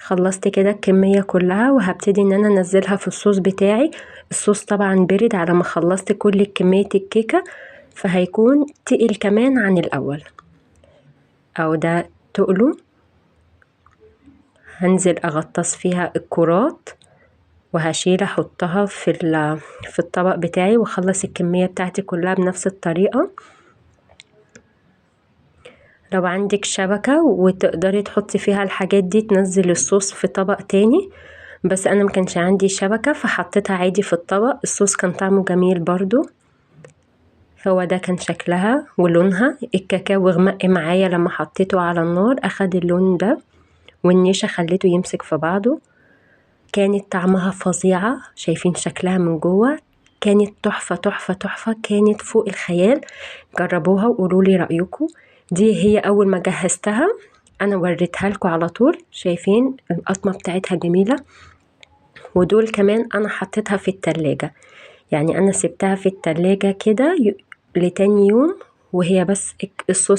خلصت كده الكمية كلها وهبتدي ان انا انزلها في الصوص بتاعي. الصوص طبعا برد على ما خلصت كل كمية الكيكة، فهيكون تقل كمان عن الاول. او ده تقله. هنزل اغطس فيها الكرات وهشيل احطها في الطبق بتاعي واخلص الكمية بتاعتي كلها بنفس الطريقة. لو عندك شبكة وتقدري تحطي فيها الحاجات دي تنزل الصوص في طبق تاني، بس انا مكانش عندي شبكة فحطيتها عادي في الطبق. الصوص كان طعمه جميل برضو. هو ده كان شكلها ولونها. الكاكاو غمق معايا لما حطيته على النار، اخد اللون ده والنشا خليته يمسك في بعضه. كانت طعمها فظيعة، شايفين شكلها من جوه، كانت تحفة تحفة تحفة، كانت فوق الخيال. جربوها وقولولي رأيكم. دي هي أول ما جهزتها أنا وريتها لكم على طول. شايفين القطمة بتاعتها جميلة. ودول كمان أنا حطيتها في التلاجة، يعني أنا سبتها في التلاجة كده لتاني يوم، وهي بس الصوص